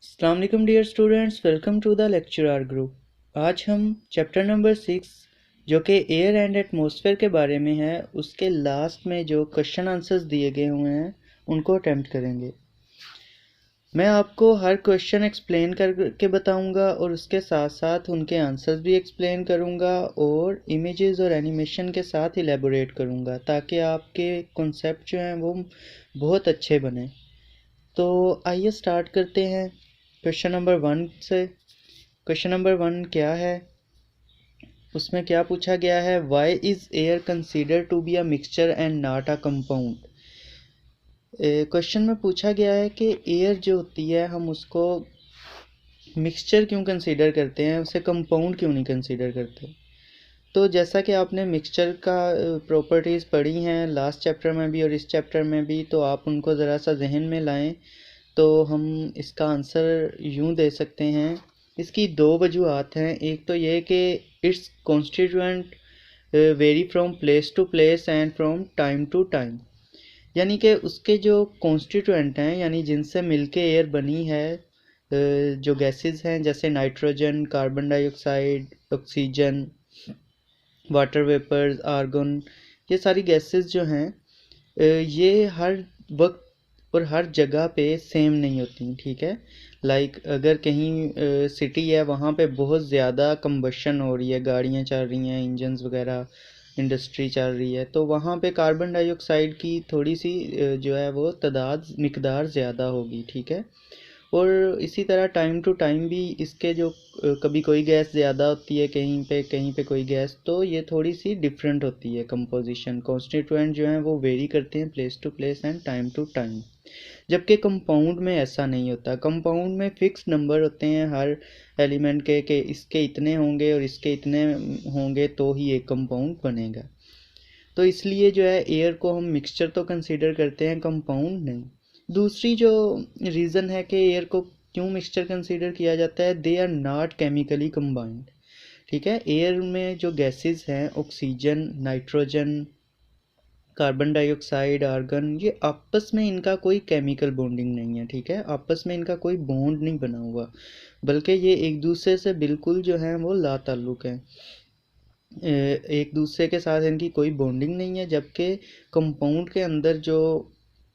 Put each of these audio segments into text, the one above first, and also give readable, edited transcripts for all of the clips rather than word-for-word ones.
अस्सलाम वालेकुम dear students, welcome to the lecture R group. आज हम चैप्टर नंबर 6 जो कि एयर एंड एटमॉस्फेयर के बारे में है, उसके लास्ट में जो क्वेश्चन आंसर्स दिए गए हुए हैं उनको अटेम्प्ट करेंगे। मैं आपको हर क्वेश्चन एक्सप्लेन करके बताऊंगा और उसके साथ साथ उनके आंसर्स भी एक्सप्लेन करूंगा और इमेजेस और एनिमेशन के साथ इलेबोरेट करूंगा ताकि आपके कॉन्सेप्ट जो हैं वो बहुत अच्छे बने। तो आइए स्टार्ट करते हैं क्वेश्चन नंबर 1 से। क्वेश्चन नंबर 1 क्या है, उसमें क्या पूछा गया है, why is air consider to be a mixture and not a compound. Question में पूछा गया है कि एयर जो होती है हम उसको मिक्सचर क्यों कंसीडर करते हैं, उसे कंपाउंड क्यों नहीं कंसीडर करते। तो जैसा कि आपने मिक्सचर का प्रॉपर्टीज़ पढ़ी हैं लास्ट चैप्टर में भी और इस चैप्टर में भी, तो आप उनको ज़रा सा जहन में लाएं तो हम इसका आंसर यूँ दे सकते हैं। इसकी दो वजूहत हैं। एक तो ये कि its constituent vary from place to place and from time to time, यानी कि उसके जो कॉन्स्टिट्यूएंट हैं यानी जिनसे मिलके एयर बनी है, जो गैसेस हैं जैसे nitrogen, carbon dioxide, oxygen, water vapours, argon, ये सारी गैसेस जो हैं ये हर वक्त और हर जगह पे सेम नहीं होती, ठीक है। लाइक अगर कहीं सिटी है वहाँ पे बहुत ज़्यादा कंबशन हो रही है, गाड़ियाँ चल रही हैं, इंजन्स वगैरह, इंडस्ट्री चल रही है, तो वहाँ पे कार्बन डाइऑक्साइड की थोड़ी सी जो है वो तादाद मिकदार ज़्यादा होगी, ठीक है। और इसी तरह टाइम टू टाइम भी इसके जो कभी कोई गैस ज़्यादा होती है कहीं पे कोई गैस, तो ये थोड़ी सी डिफरेंट होती है कंपोजिशन, कॉन्स्टिट्यूएंट जो हैं वो वेरी करते हैं place to place and time to time. जबकि कंपाउंड में ऐसा नहीं होता। कंपाउंड में फिक्स नंबर होते हैं हर एलिमेंट के कि इसके इतने होंगे और इसके इतने होंगे तो ही एक कंपाउंड बनेगा। तो इसलिए जो है एयर को हम मिक्सचर तो कंसीडर करते हैं, कंपाउंड नहीं। दूसरी जो रीज़न है कि एयर को क्यों मिक्सचर कंसीडर किया जाता है, they are not chemically combined, ठीक है। एयर में जो गैसेस हैं oxygen, nitrogen, carbon dioxide, argon, ये आपस में इनका कोई केमिकल बॉन्डिंग नहीं है, ठीक है। आपस में इनका कोई बॉन्ड नहीं बना हुआ, बल्कि ये एक दूसरे से बिल्कुल जो है वो लाताल्लुक़ हैं। एक दूसरे के साथ इनकी कोई बॉन्डिंग नहीं है। जबकि कंपाउंड के अंदर जो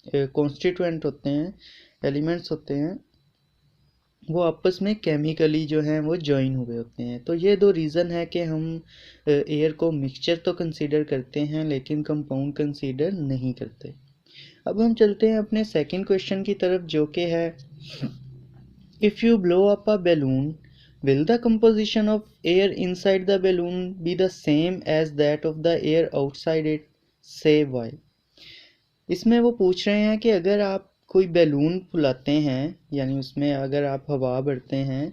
कॉन्स्टिट्यूएंट होते हैं, एलिमेंट्स होते हैं, वो आपस में केमिकली जो हैं वो जॉइन हुए होते हैं। तो ये दो रीज़न है कि हम एयर को मिक्सचर तो कंसीडर करते हैं लेकिन कंपाउंड कंसीडर नहीं करते। अब हम चलते हैं अपने सेकंड क्वेश्चन की तरफ, जो कि है, if you blow up a balloon will the composition of air inside the balloon be the same as that of the air outside it? Say why। इसमें वो पूछ रहे हैं कि अगर आप कोई बैलून फुलाते हैं यानी उसमें अगर आप हवा भरते हैं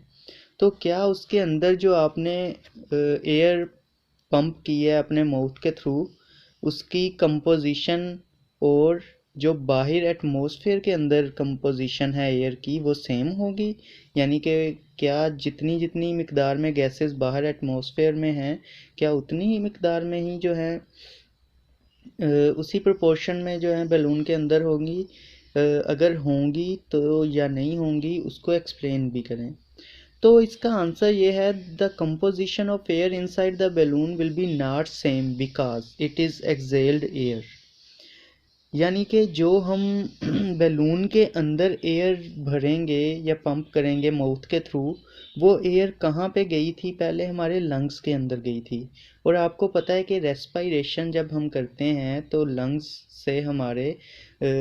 तो क्या उसके अंदर जो आपने एयर पंप की है अपने माउथ के थ्रू, उसकी कंपोजिशन और जो बाहर एटमॉस्फेयर के अंदर कंपोजिशन है एयर की वो सेम होगी। यानी कि क्या जितनी जितनी मिकदार में गैसेस बाहर एटमॉस्फेयर में हैं, क्या उतनी ही मिकदार में ही जो है उसी प्रोपोर्शन में जो है बैलून के अंदर होंगी। अगर होंगी तो या नहीं होंगी उसको एक्सप्लेन भी करें। तो इसका आंसर ये है, the composition of air inside the balloon will be not same because it is excelled air. यानी कि जो हम बैलून के अंदर एयर भरेंगे या पंप करेंगे माउथ के थ्रू, वो एयर कहाँ पे गई थी, पहले हमारे लंग्स के अंदर गई थी। और आपको पता है कि रेस्पिरेशन जब हम करते हैं तो लंग्स से हमारे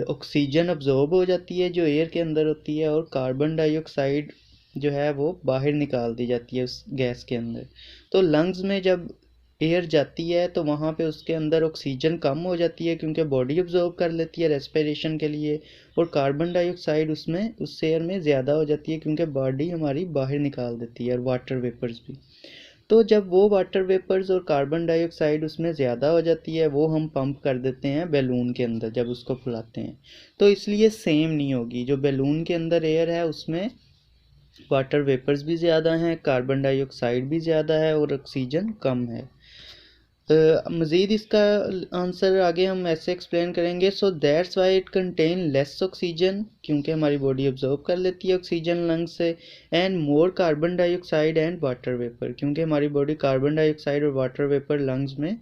ऑक्सीजन अब्जॉर्ब हो जाती है जो एयर के अंदर होती है, और कार्बन डाइऑक्साइड जो है वो बाहर निकाल दी जाती है उस गैस के अंदर। तो लंग्स में जब एयर जाती है तो वहाँ पे उसके अंदर ऑक्सीजन कम हो जाती है क्योंकि बॉडी अब्जॉर्ब कर लेती है रेस्पिरेशन के लिए, और कार्बन डाइऑक्साइड उसमें उस एयर में ज़्यादा हो जाती है क्योंकि बॉडी हमारी बाहर निकाल देती है, और वाटर वेपर्स भी। तो जब वो वाटर वेपर्स और कार्बन डाइऑक्साइड उसमें ज़्यादा हो जाती है वो हम पंप कर देते हैं बैलून के अंदर जब उसको फुलाते हैं। तो इसलिए सेम नहीं होगी। जो बैलून के अंदर एयर है उसमें वाटर वेपर्स भी ज़्यादा हैं, कार्बन डाइऑक्साइड भी ज़्यादा है और ऑक्सीजन कम है। मज़ीद इसका आंसर आगे हम ऐसे एक्सप्लेन करेंगे। So that's why it contain less oxygen, क्योंकि हमारी बॉडी ऑब्जॉर्व कर लेती है ऑक्सीजन लंग्स से, and more carbon dioxide and water vapour, क्योंकि हमारी बॉडी कार्बन डाइऑक्साइड और वाटर वेपर लंग्स में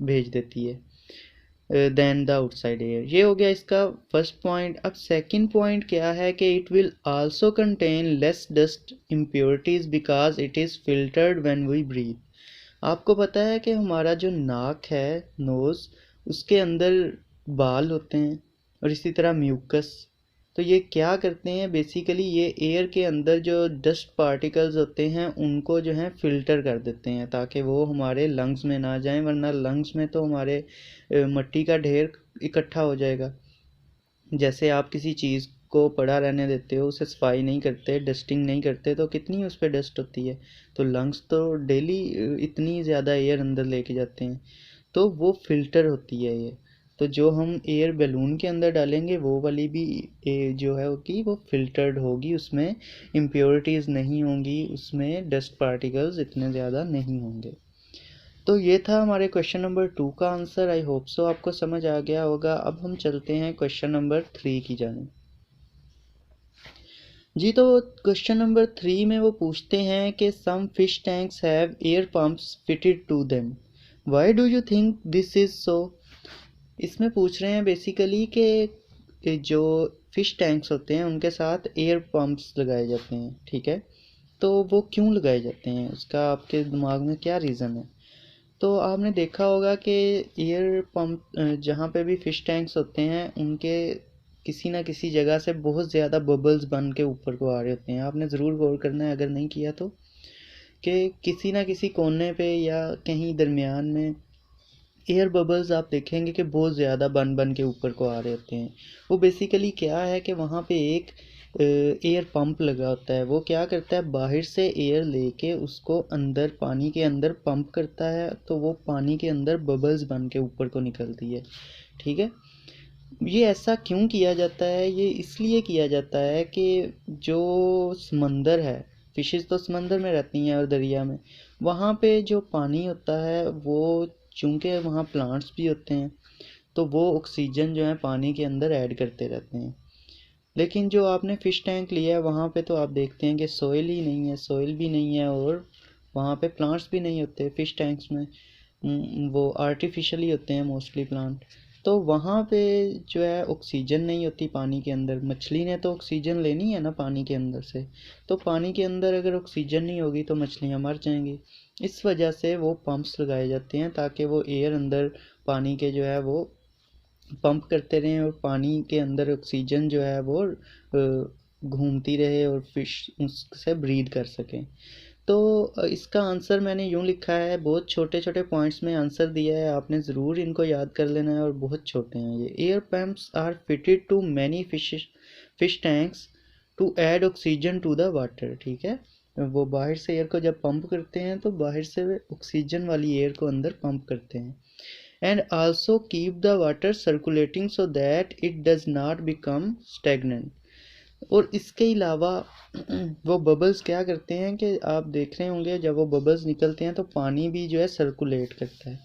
भेज देती है देन द आउटसाइड एयर। ये हो गया इसका फर्स्ट पॉइंट। अब सेकंड पॉइंट क्या है कि it will also contain less dust impurities because it is filtered when we breathe. आपको पता है कि हमारा जो नाक है, नोज़, उसके अंदर बाल होते हैं और इसी तरह म्यूकस। तो ये क्या करते हैं, बेसिकली ये एयर के अंदर जो डस्ट पार्टिकल्स होते हैं उनको जो है फ़िल्टर कर देते हैं ताकि वो हमारे लंग्स में ना जाएं, वरना लंग्स में तो हमारे मिट्टी का ढेर इकट्ठा हो जाएगा। जैसे आप किसी चीज़ को पड़ा रहने देते हो, उसे सफाई नहीं करते, डस्टिंग नहीं करते, तो कितनी उस पर डस्ट होती है। तो लंग्स तो डेली इतनी ज़्यादा एयर अंदर लेके जाते हैं, तो वो फिल्टर होती है ये। तो जो हम एयर बैलून के अंदर डालेंगे वो वाली भी जो है होगी वो फिल्टर्ड होगी, उसमें इम्प्योरिटीज़ नहीं होंगी, उसमें डस्ट पार्टिकल्स इतने ज़्यादा नहीं होंगे। तो ये था हमारे क्वेश्चन नंबर 2 का आंसर। आई होप सो आपको समझ आ गया होगा। अब हम चलते हैं क्वेश्चन नंबर 3 की जानिब। जी, तो क्वेश्चन नंबर 3 में वो पूछते हैं कि some fish tanks have air pumps fitted to them, why do you think this is so. इसमें पूछ रहे हैं बेसिकली कि जो फ़िश टैंक्स होते हैं उनके साथ एयर पंप्स लगाए जाते हैं, ठीक है। तो वो क्यों लगाए जाते हैं, उसका आपके दिमाग में क्या रीज़न है। तो आपने देखा होगा कि एयर पंप जहाँ पे भी फ़िश टैंक्स होते हैं उनके किसी ना किसी जगह से बहुत ज़्यादा बबल्स बन के ऊपर को आ रहे होते हैं। आपने ज़रूर गौर करना है अगर नहीं किया तो, कि किसी ना किसी कोने पे या कहीं दरमियान में एयर बबल्स आप देखेंगे कि बहुत ज़्यादा बन बन के ऊपर को आ रहे होते हैं। वो बेसिकली क्या है कि वहाँ पे एक एयर पंप लगा होता है। वो क्या करता है, बाहर से एयर लेके उसको अंदर पानी के अंदर पंप करता है, तो वो पानी के अंदर बबल्स बन के ऊपर को निकलती है, ठीक है। ये ऐसा क्यों किया जाता है, ये इसलिए किया जाता है कि जो समंदर है, फिशेस तो समंदर में रहती हैं और दरिया में, वहाँ पे जो पानी होता है वो, चूँकि वहाँ प्लांट्स भी होते हैं, तो वो ऑक्सीजन जो है पानी के अंदर ऐड करते रहते हैं। लेकिन जो आपने फ़िश टैंक लिया है वहाँ पे तो आप देखते हैं कि सॉइल ही नहीं है, सॉइल भी नहीं है और वहाँ पे प्लांट्स भी नहीं होते फ़िश टैंक्स में। वो आर्टिफिशियली होते हैं मोस्टली प्लांट। तो वहाँ पे जो है ऑक्सीजन नहीं होती पानी के अंदर। मछली ने तो ऑक्सीजन लेनी है ना पानी के अंदर से, तो पानी के अंदर अगर ऑक्सीजन नहीं होगी तो मछलियाँ मर जाएंगी। इस वजह से वो पंप्स लगाए जाते हैं ताकि वो एयर अंदर पानी के जो है वो पंप करते रहें और पानी के अंदर ऑक्सीजन जो है वो घूमती रहे और फिश उससे ब्रीद कर सकें। तो इसका आंसर मैंने यूँ लिखा है, बहुत छोटे छोटे पॉइंट्स में आंसर दिया है, आपने ज़रूर इनको याद कर लेना है और बहुत छोटे हैं ये। Air pumps are fitted to many fish tanks to add oxygen to the water, ठीक है। वो बाहर से एयर को जब पंप करते हैं तो बाहर से ऑक्सीजन वाली एयर को अंदर पंप करते हैं। And also keep the water circulating so that it does not become stagnant. और इसके अलावा वो बबल्स क्या करते हैं कि आप देख रहे होंगे जब वो बबल्स निकलते हैं तो पानी भी जो है सर्कुलेट करता है।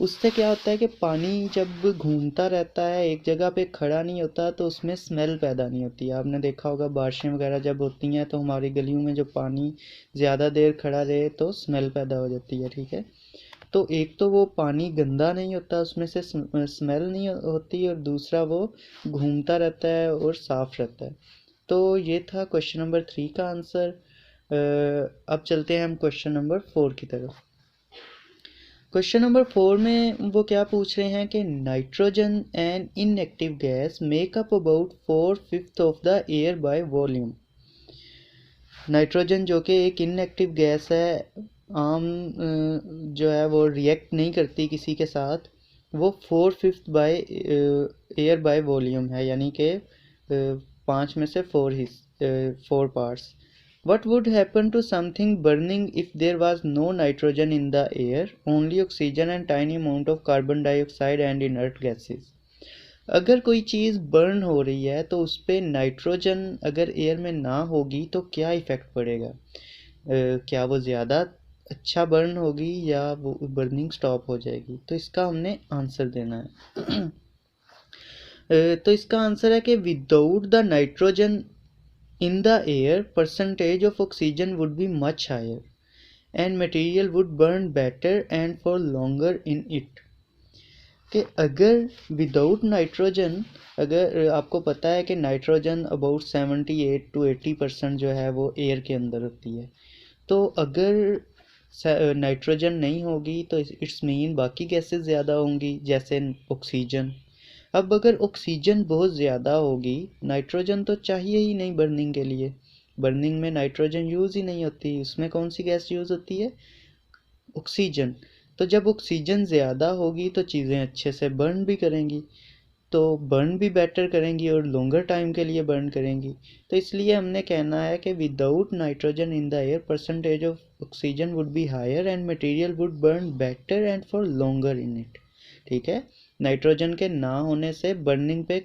उससे क्या होता है कि पानी जब घूमता रहता है एक जगह पे खड़ा नहीं होता तो उसमें स्मेल पैदा नहीं होती। आपने देखा होगा बारिशें वगैरह जब होती हैं तो हमारी गलियों में जो पानी ज़्यादा देर खड़ा रहे तो स्मेल पैदा हो जाती है, ठीक है। तो एक तो वो पानी गंदा नहीं होता, उसमें से स्मेल नहीं होती, और दूसरा वो घूमता रहता है और साफ़ रहता है। तो ये था क्वेश्चन नंबर 3 का आंसर। अब चलते हैं हम क्वेश्चन नंबर 4 की तरफ। क्वेश्चन नंबर 4 में वो क्या पूछ रहे हैं कि nitrogen and inactive gas make up about 4/5 of the air by volume. Nitrogen जो कि एक इनएक्टिव गैस है, आम जो है वो रिएक्ट नहीं करती किसी के साथ, वो 4/5 बाय एयर बाय वॉल्यूम है, यानी कि 5 में से 4 parts. What would happen to something burning if there was no nitrogen in the air, only oxygen and tiny amount of carbon dioxide and inert gases? अगर कोई चीज़ बर्न हो रही है तो उस पर नाइट्रोजन अगर एयर में ना होगी तो क्या इफ़ेक्ट पड़ेगा। क्या वो ज़्यादा अच्छा बर्न होगी या वो बर्निंग स्टॉप हो जाएगी, तो इसका हमने आंसर देना है। तो इसका आंसर है कि without the nitrogen in the air percentage of oxygen would be much higher and material would burn better and for longer in it. कि अगर विदाउट नाइट्रोजन, अगर आपको पता है कि नाइट्रोजन अबाउट 78 to 80% जो है वो एयर के अंदर होती है, तो अगर नाइट्रोजन नहीं होगी तो इट्स मीन बाकी गैसेस ज़्यादा होंगी जैसे ऑक्सीजन। अब अगर ऑक्सीजन बहुत ज़्यादा होगी, नाइट्रोजन तो चाहिए ही नहीं बर्निंग के लिए, बर्निंग में नाइट्रोजन यूज़ ही नहीं होती, उसमें कौन सी गैस यूज़ होती है, ऑक्सीजन। तो जब ऑक्सीजन ज़्यादा होगी तो चीज़ें अच्छे से बर्न भी करेंगी, तो बर्न भी बेटर करेंगी और लॉन्गर टाइम के लिए बर्न करेंगी। तो इसलिए हमने कहना है कि without nitrogen in the air percentage of oxygen would be higher and material would burn better and for longer in it. ठीक है, नाइट्रोजन के ना होने से बर्निंग पे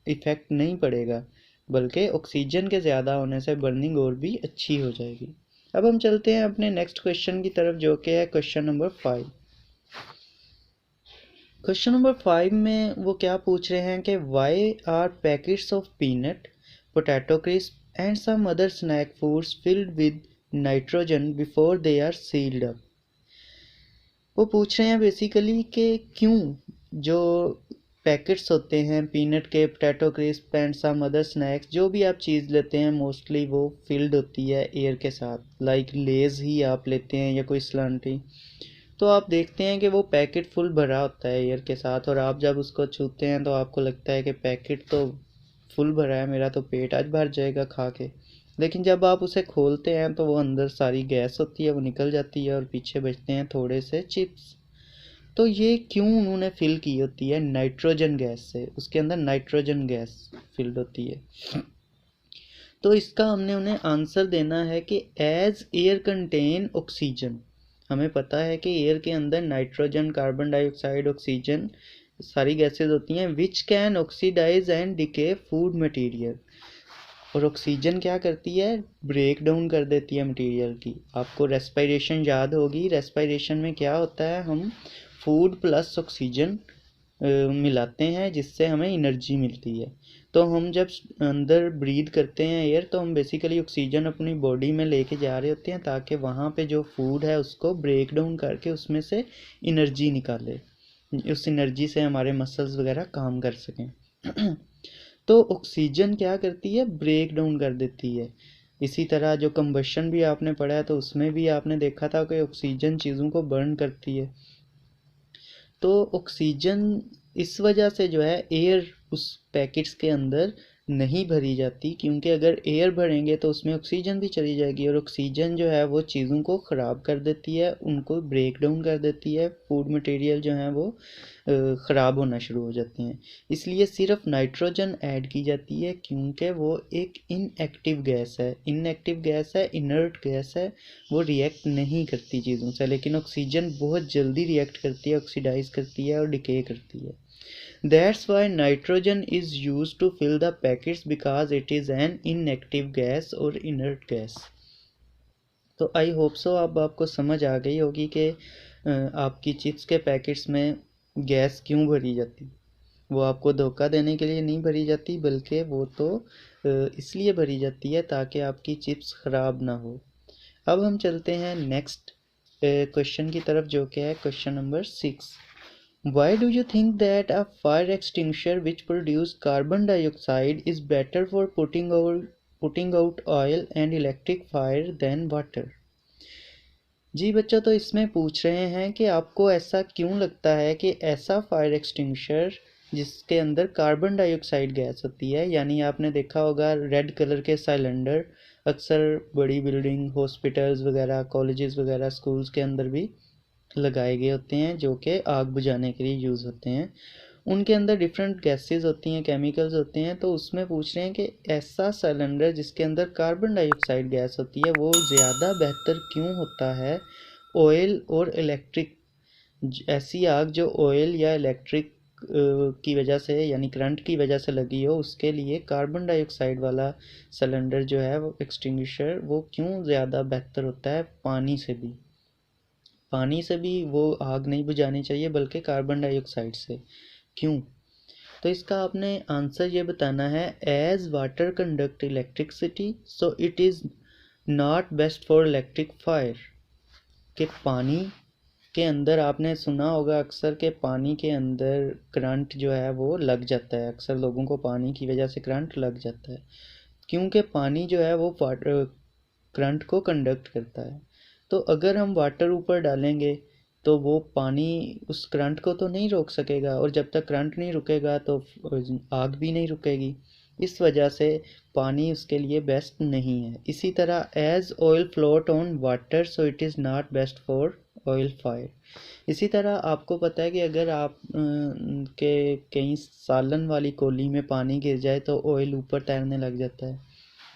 इफ़ेक्ट नहीं पड़ेगा, बल्कि ऑक्सीजन के ज़्यादा होने से बर्निंग और भी अच्छी हो जाएगी। अब हम चलते हैं अपने नेक्स्ट क्वेश्चन की तरफ, जो कि है क्वेश्चन नंबर 5। क्वेश्चन नंबर 5 में वो क्या पूछ रहे हैं कि why are packets of peanut, potato crisp and some other snack foods filled with nitrogen before they are sealed up. वो पूछ रहे हैं बेसिकली कि क्यों जो पैकेट्स होते हैं पीनट के, potato crisp and some other snacks, जो भी आप चीज़ लेते हैं मोस्टली वो फिल्ड होती है एयर के साथ, लाइक लेज़ ही आप लेते हैं या कोई स्लांटी, तो आप देखते हैं कि वो पैकेट फुल भरा होता है एयर के साथ, और आप जब उसको छूते हैं तो आपको लगता है कि पैकेट तो फुल भरा है, मेरा तो पेट आज भर जाएगा खा के। लेकिन जब आप उसे खोलते हैं तो वो अंदर सारी गैस होती है, वो निकल जाती है और पीछे बचते हैं थोड़े से चिप्स। तो ये क्यों उन्होंने फिल की होती है नाइट्रोजन गैस से, उसके अंदर नाइट्रोजन गैस फिल्ड होती है। तो इसका हमने उन्हें आंसर देना है कि एज एयर कंटेन ऑक्सीजन, हमें पता है कि एयर के अंदर नाइट्रोजन, कार्बन डाइऑक्साइड, ऑक्सीजन सारी गैसेज होती हैं, which can oxidise and decay food material. और ऑक्सीजन क्या करती है, ब्रेक डाउन कर देती है मटेरियल की। आपको रेस्पिरेशन याद होगी, रेस्पिरेशन में क्या होता है, हम फूड प्लस ऑक्सीजन मिलाते हैं जिससे हमें एनर्जी मिलती है। तो हम जब अंदर ब्रीद करते हैं एयर, तो हम बेसिकली ऑक्सीजन अपनी बॉडी में लेके जा रहे होते हैं ताकि वहाँ पे जो फूड है उसको ब्रेक डाउन करके उसमें से एनर्जी निकाले, उस एनर्जी से हमारे मसल्स वगैरह काम कर सकें। तो ऑक्सीजन क्या करती है, ब्रेक डाउन कर देती है। इसी तरह जो कंबशन भी आपने पढ़ा है तो उसमें भी आपने देखा था कि ऑक्सीजन चीज़ों को बर्न करती है। तो ऑक्सीजन इस वजह से जो है एयर उस पैकेट्स के अंदर नहीं भरी जाती, क्योंकि अगर एयर भरेंगे तो उसमें ऑक्सीजन भी चली जाएगी, और ऑक्सीजन जो है वो चीज़ों को ख़राब कर देती है, उनको ब्रेक डाउन कर देती है, फूड मटेरियल जो है वो ख़राब होना शुरू हो जाते हैं। इसलिए सिर्फ नाइट्रोजन ऐड की जाती है, क्योंकि वो एक इनएक्टिव गैस है, इनएक्टिव गैस है, इनर्ट गैस है, वो रिएक्ट नहीं करती चीज़ों से। लेकिन ऑक्सीजन बहुत जल्दी रिएक्ट करती है, ऑक्सीडाइज करती है और डिके करती है। That's why nitrogen is used to fill the packets because it is an inactive gas or inert gas. तो आई होप सो अब आपको समझ आ गई होगी कि आपकी चिप्स के पैकेट्स में गैस क्यों भरी जाती। वो आपको धोखा देने के लिए नहीं भरी जाती, बल्कि वो तो इसलिए भरी जाती है ताकि आपकी चिप्स ख़राब ना हो। अब हम चलते हैं नेक्स्ट क्वेश्चन की तरफ, जो कि है question number 6। Why do you think that a fire extinguisher which produces carbon dioxide is better for putting out oil and electric fire than water? जी बच्चों, तो इसमें पूछ रहे हैं कि आपको ऐसा क्यों लगता है कि ऐसा फायर एक्सटिंग्विशर जिसके अंदर कार्बन डाइऑक्साइड गैस होती है, यानी आपने देखा होगा रेड कलर के सिलेंडर अक्सर बड़ी बिल्डिंग, हॉस्पिटल्स वगैरह, कॉलेजेस वगैरह, स्कूल्स के अंदर भी लगाए गए होते हैं, जो कि आग बुझाने के लिए यूज़ होते हैं। उनके अंदर डिफरेंट गैसेस होती हैं, केमिकल्स होते हैं। तो उसमें पूछ रहे हैं कि ऐसा सिलेंडर जिसके अंदर कार्बन डाइऑक्साइड गैस होती है वो ज़्यादा बेहतर क्यों होता है ऑयल और इलेक्ट्रिक, ऐसी आग जो ऑयल या इलेक्ट्रिक की वजह से, यानी करंट की वजह से लगी हो, उसके लिए कार्बन डाइऑक्साइड वाला सिलेंडर जो है वो एक्सटिंग्विशर वो क्यों ज़्यादा बेहतर होता है पानी से भी। पानी से भी वो आग नहीं बुझानी चाहिए बल्कि कार्बन डाइऑक्साइड से। क्यों? तो इसका आपने आंसर ये बताना है, as water conduct electricity so it is not best for electric fire. कि पानी के अंदर आपने सुना होगा अक्सर के पानी के अंदर करंट जो है वो लग जाता है, अक्सर लोगों को पानी की वजह से करंट लग जाता है, क्योंकि पानी जो है वो करंट को कंडक्ट करता है। तो अगर हम वाटर ऊपर डालेंगे तो वो पानी उस करंट को तो नहीं रोक सकेगा, और जब तक करंट नहीं रुकेगा तो आग भी नहीं रुकेगी। इस वजह से पानी उसके लिए बेस्ट नहीं है। इसी तरह as oil float on water so it is not best for oil fire. इसी तरह आपको पता है कि अगर आप के कहीं सालन वाली कोली में पानी गिर जाए तो ऑयल ऊपर तैरने लग जाता है,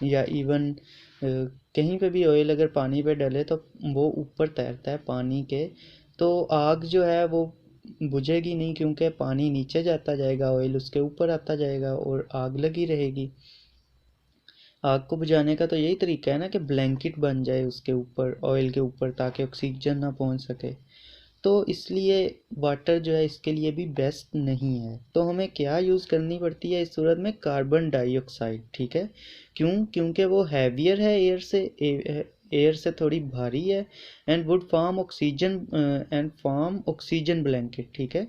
या इवन कहीं पे भी ऑयल अगर पानी पे डले तो वो ऊपर तैरता है पानी के। तो आग जो है वो बुझेगी नहीं, क्योंकि पानी नीचे जाता जाएगा, ऑयल उसके ऊपर आता जाएगा और आग लगी रहेगी। आग को बुझाने का तो यही तरीका है ना कि ब्लैंकेट बन जाए उसके ऊपर, ऑयल के ऊपर, ताकि ऑक्सीजन ना पहुंच सके। तो इसलिए वाटर जो है इसके लिए भी बेस्ट नहीं है। तो हमें क्या यूज़ करनी पड़ती है इस सूरत में? Carbon dioxide. ठीक है, क्यों? क्योंकि वो हैवियर है एयर से, एयर से थोड़ी भारी है, and would form oxygen blanket. ठीक है,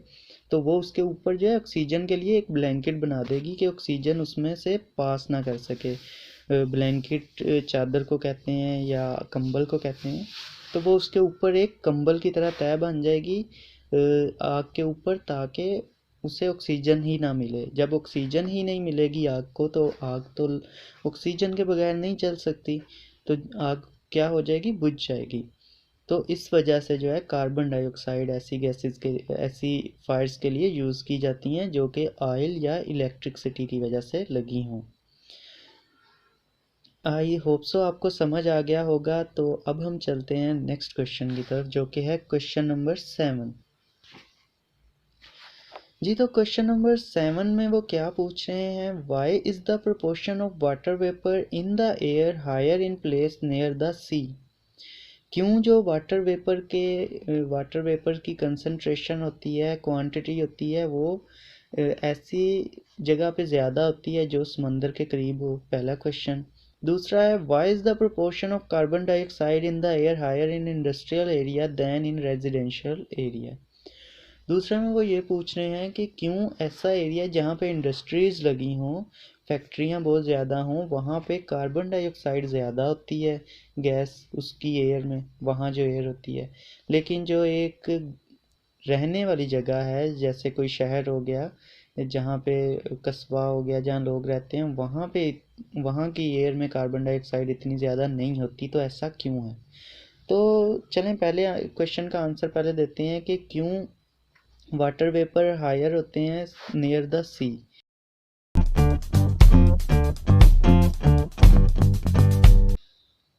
तो वो उसके ऊपर जो है ऑक्सीजन के लिए एक ब्लैंकेट बना देगी कि ऑक्सीजन उसमें से पास ना कर सके। ब्लैंकेट चादर को कहते हैं या कंबल को कहते हैं। तो वो उसके ऊपर एक कंबल की तरह तय बन जाएगी आग के ऊपर, ताकि उसे ऑक्सीजन ही ना मिले। जब ऑक्सीजन ही नहीं मिलेगी आग को तो आग तो ऑक्सीजन के बगैर नहीं चल सकती, तो आग क्या हो जाएगी? बुझ जाएगी। तो इस वजह से जो है कार्बन डाइऑक्साइड ऐसी गैसेस के, ऐसी फायर्स के लिए यूज़ की जाती हैं जो कि ऑयल या इलेक्ट्रिसिटी की वजह से लगी हों। आई होप सो आपको समझ आ गया होगा। तो अब हम चलते हैं नेक्स्ट क्वेश्चन की तरफ, जो कि है क्वेश्चन नंबर 7। जी, तो क्वेश्चन नंबर 7 में वो क्या पूछ रहे हैं, why is the proportion of water vapour in the air higher in place near the sea. क्यों जो वाटर वेपर की कंसंट्रेशन होती है, क्वांटिटी होती है, वो ऐसी जगह पे ज़्यादा होती है जो समंदर के करीब हो? पहला क्वेश्चन। दूसरा है, why is the proportion of carbon dioxide in the air higher in industrial area than in residential area. दूसरे में वो ये पूछ रहे हैं कि क्यों ऐसा एरिया जहाँ पे इंडस्ट्रीज़ लगी हों, फैक्ट्रियाँ बहुत ज़्यादा हों, वहाँ पे कार्बन डाइऑक्साइड ज़्यादा होती है गैस उसकी एयर में, वहाँ जो एयर होती है। लेकिन जो एक रहने वाली जगह है, जैसे कोई शहर हो गया, जहाँ पे कस्बा हो गया, जहाँ लोग रहते हैं, वहाँ की एयर में कार्बन डाइऑक्साइड इतनी ज़्यादा नहीं होती। तो ऐसा क्यों है? तो चलें पहले क्वेश्चन का आंसर पहले देते हैं कि क्यों वाटर वेपर हायर होते हैं near the sea.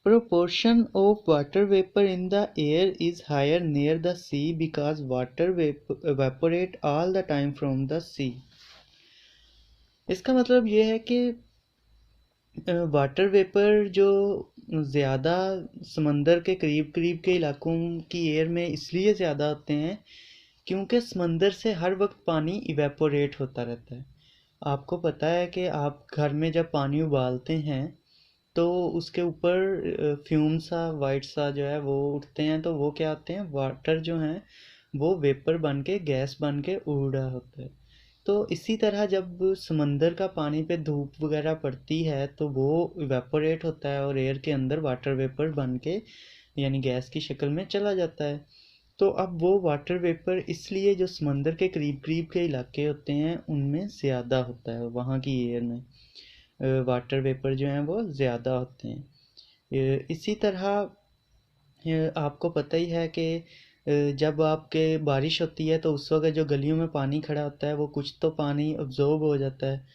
Proportion of water vapor in the air is higher near the sea because water evaporate all the time from the sea। इसका मतलब ये है कि वाटर वेपर जो ज़्यादा समंदर के करीब करीब के इलाकों की एयर में इसलिए ज़्यादा होते हैं क्योंकि समंदर से हर वक्त पानी इवेपोरेट होता रहता है। आपको पता है कि आप घर में जब पानी उबालते हैं तो उसके ऊपर फ्यूम सा वाइट सा जो है वो उठते हैं, तो वो क्या होते हैं? वाटर जो हैं वो वेपर बन के, गैस बन के उड़ रहा होता है। तो इसी तरह जब समंदर का पानी पे धूप वगैरह पड़ती है तो वो इवेपोरेट होता है और एयर के अंदर वाटर वेपर बन के, यानी गैस की शक्ल में चला जाता है। तो अब वो वाटर वेपर इसलिए जो समंदर के करीब करीब के इलाके होते हैं उनमें ज़्यादा होता है, वहाँ की एयर में वाटर वेपर जो हैं वो ज़्यादा होते हैं। इसी तरह आपको पता ही है कि जब आपके बारिश होती है तो उस वक्त जो गलियों में पानी खड़ा होता है वो कुछ तो पानी अब्जॉर्ब हो जाता है,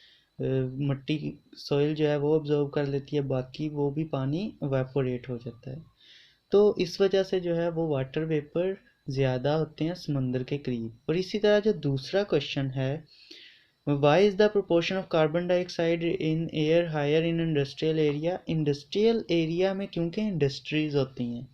मिट्टी सॉइल जो है वो अब्जॉर्ब कर लेती है, बाकी वो भी पानी वेपोरेट हो जाता है। तो इस वजह से जो है वो वाटर वेपर ज़्यादा होते हैं समंदर के करीब। और इसी तरह जो दूसरा क्वेश्चन है, why is the proportion of carbon dioxide in air higher in industrial area. Industrial area में क्योंकि इंडस्ट्रीज़ होती हैं,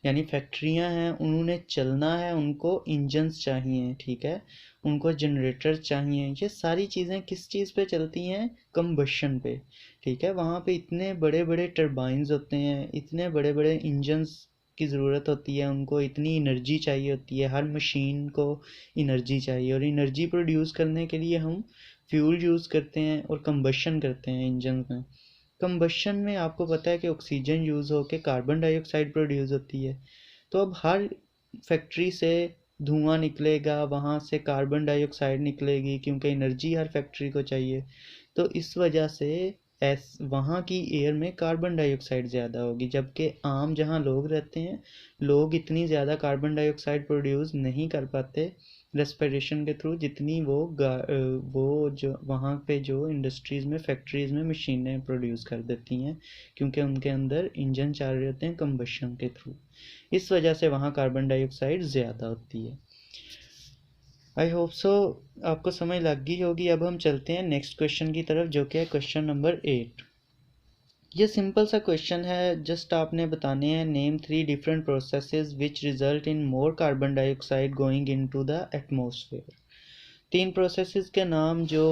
यानी फैक्ट्रियां हैं, उन्होंने चलना है, उनको इंजन्स चाहिए, ठीक है, उनको जनरेटर चाहिए। ये सारी चीज़ें किस चीज़ पे चलती हैं? कंबशन पे, ठीक है। वहाँ पे इतने बड़े बड़े टरबाइंस होते हैं, इतने बड़े बड़े इंजन्स की ज़रूरत होती है, उनको इतनी एनर्जी चाहिए होती है, हर मशीन को एनर्जी चाहिए, और एनर्जी प्रोड्यूस करने के लिए हम फ्यूल यूज़ करते हैं और कंबशन करते हैं इंजन में। कंबशन में आपको पता है कि ऑक्सीजन यूज़ होकर कार्बन डाइऑक्साइड प्रोड्यूस होती है। तो अब हर फैक्ट्री से धुआं निकलेगा, वहाँ से कार्बन डाइऑक्साइड निकलेगी, क्योंकि एनर्जी हर फैक्ट्री को चाहिए। तो इस वजह से वहाँ की एयर में कार्बन डाइऑक्साइड ज़्यादा होगी, जबकि आम जहाँ लोग रहते हैं, लोग इतनी ज़्यादा कार्बन डाइऑक्साइड प्रोड्यूस नहीं कर पाते रेस्पिरेशन के थ्रू, जितनी वो जो वहाँ पे जो इंडस्ट्रीज़ में, फैक्ट्रीज़ में मशीनें प्रोड्यूस कर देती हैं, क्योंकि उनके अंदर इंजन चल रहे होते हैं कंबशन के थ्रू। इस वजह से वहाँ कार्बन डाइऑक्साइड ज़्यादा होती है। आई होप सो आपको समझ लग गई होगी। अब हम चलते हैं नेक्स्ट क्वेश्चन की तरफ, जो कि है क्वेश्चन नंबर 8। ये सिंपल सा क्वेश्चन है, जस्ट आपने बताने हैं name 3 different processes which result in more carbon dioxide going into the atmosphere. 3 processes के नाम जो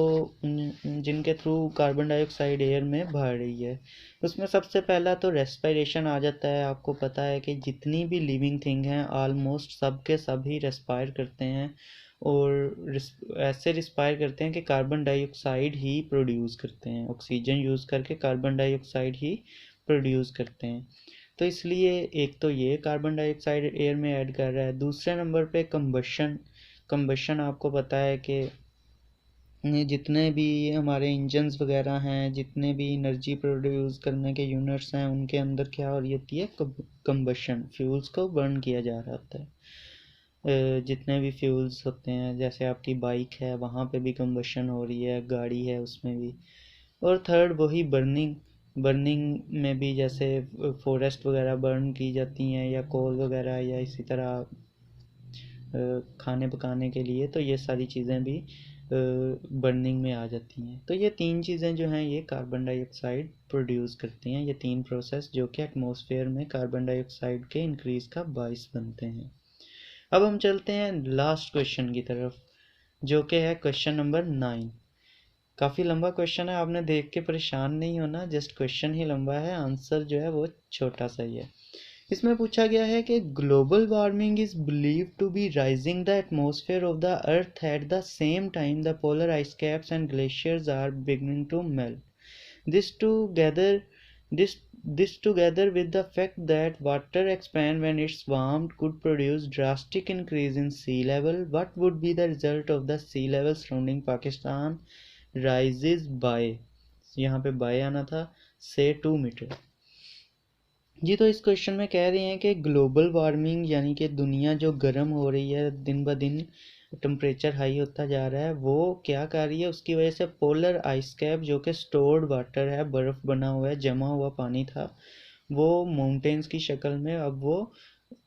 जिनके थ्रू कार्बन डाइऑक्साइड एयर में बढ़ रही है। उसमें सबसे पहला तो रेस्पिरेशन आ जाता है। आपको पता है कि जितनी भी लिविंग थिंग हैं ऑलमोस्ट सब के सब ही रेस्पायर करते हैं, और ऐसे रिस्पायर करते हैं कि कार्बन डाइऑक्साइड ही प्रोड्यूस करते हैं, ऑक्सीजन यूज़ करके कार्बन डाइऑक्साइड ही प्रोड्यूस करते हैं। तो इसलिए एक तो ये कार्बन डाइऑक्साइड एयर में ऐड कर रहा है। दूसरे नंबर पे कंबशन आपको पता है कि जितने भी हमारे इंजन्स वगैरह हैं, जितने भी एनर्जी प्रोड्यूस करने के यूनिट्स हैं, उनके अंदर क्या हो रही होती है? कंबशन, फ्यूल्स को बर्न किया जा रहा होता है। जितने भी फ्यूल्स होते हैं, जैसे आपकी बाइक है वहाँ पे भी कंबशन हो रही है, गाड़ी है उसमें भी। और थर्ड वही बर्निंग में भी, जैसे फॉरेस्ट वगैरह बर्न की जाती हैं, या कोल वगैरह, या इसी तरह खाने पकाने के लिए, तो ये सारी चीज़ें भी बर्निंग में आ जाती हैं। तो ये 3 चीज़ें जो हैं ये कार्बन डाइऑक्साइड प्रोड्यूस करती हैं, ये 3 प्रोसेस जो कि एटमॉस्फेयर में कार्बन डाइऑक्साइड के इंक्रीज़ का बाइस बनते हैं। अब हम चलते हैं लास्ट क्वेश्चन की तरफ, जो कि है क्वेश्चन नंबर 9। काफ़ी लंबा क्वेश्चन है, आपने देख के परेशान नहीं होना, जस्ट क्वेश्चन ही लंबा है, आंसर जो है वो छोटा सा ही है। इसमें पूछा गया है कि global warming is believe to be rising the atmosphere of the earth at the same time the polar ice caps and glaciers are beginning to melt. This together this together with the fact that water expand when it's warmed could produce drastic increase in sea level. What would be the result of the sea level surrounding Pakistan rises by, यहाँ पे by आना था, say 2 metre. जी, तो इस question में कह रहे हैं कि ग्लोबल वार्मिंग यानी कि दुनिया जो गर्म हो रही है, दिन ब दिन टेम्परेचर हाई होता जा रहा है, वो क्या कर रही है? उसकी वजह से पोलर आइस कैप, जो कि स्टोर्ड वाटर है, बर्फ़ बना हुआ है, जमा हुआ पानी था, वो माउंटेन्स की शक्ल में अब वो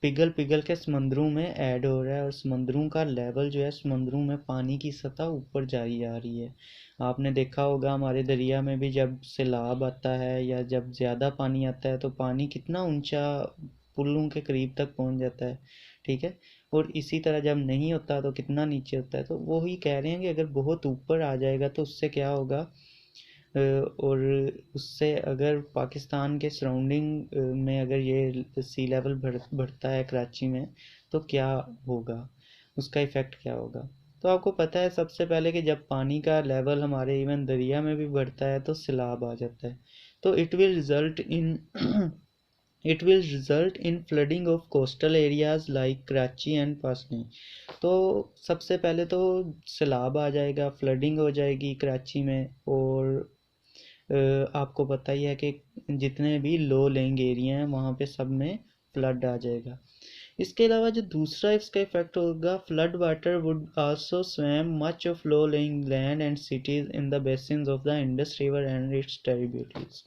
पिघल पिघल के समंदरों में ऐड हो रहा है, और समंदरों का लेवल जो है, समंदरों में पानी की सतह ऊपर जाई जा रही है। आपने देखा होगा हमारे दरिया में भी जब सैलाब आता है या जब ज़्यादा पानी आता है, तो पानी कितना ऊंचा पुलों के करीब तक पहुंच जाता है, ठीक है। और इसी तरह जब नहीं होता तो कितना नीचे होता है। तो वो ही कह रहे हैं कि अगर बहुत ऊपर आ जाएगा तो उससे क्या होगा, और उससे अगर पाकिस्तान के सराउंडिंग में अगर ये सी लेवल बढ़ता है कराची में, तो क्या होगा, उसका इफ़ेक्ट क्या होगा। तो आपको पता है सबसे पहले कि जब पानी का लेवल हमारे इवन दरिया में भी बढ़ता है तो सैलाब आ जाता है। तो it will result in flooding of coastal areas like Karachi and Pasni. तो सबसे पहले तो सैलाब आ जाएगा, फ्लडिंग हो जाएगी कराची में, और आपको पता ही है कि जितने भी लो लेइंग एरिया हैं वहाँ पे सब में फ्लड आ जाएगा। इसके अलावा जो दूसरा इसका इफेक्ट होगा, flood water would also swum much of low laying land and cities in the basins of the Indus river and it's tributaries.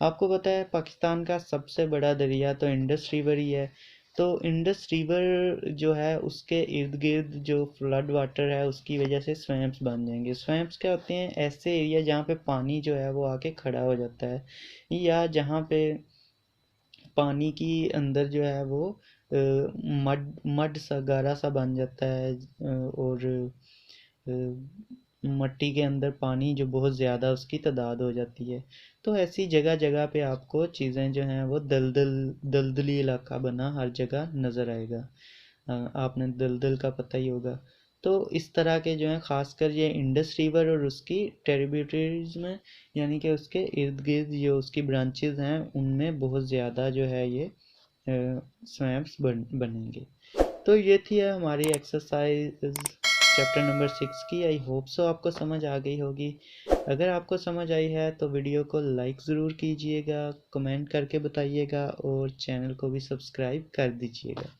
आपको पता है पाकिस्तान का सबसे बड़ा दरिया तो इंडस रिवर ही है। तो इंडस रिवर जो है उसके इर्द गिर्द जो फ्लड वाटर है उसकी वजह से स्वैम्प्स बन जाएंगे। स्वैम्प्स क्या होते हैं? ऐसे एरिया जहाँ पे पानी जो है वो आके खड़ा हो जाता है, या जहाँ पे पानी की अंदर जो है वो मड मड सा गारा सा बन जाता है, और मट्टी के अंदर पानी जो बहुत ज़्यादा उसकी तादाद हो जाती है। तो ऐसी जगह जगह पे आपको चीज़ें जो हैं वो दलदली इलाका बना हर जगह नज़र आएगा। आपने दलदल का पता ही होगा। तो इस तरह के जो हैं ख़ासकर ये इंडस रिवर और उसकी ट्रिब्यूटरीज में, यानी कि उसके इर्द गिर्द जो उसकी ब्रांचेज हैं उनमें बहुत ज़्यादा जो है ये स्वैम्प्स बनेंगे। तो ये थी हमारी एक्सरसाइज चैप्टर नंबर 6 की। आई होप सो आपको समझ आ गई होगी। अगर आपको समझ आई है तो वीडियो को लाइक ज़रूर कीजिएगा, कमेंट करके बताइएगा और चैनल को भी सब्सक्राइब कर दीजिएगा।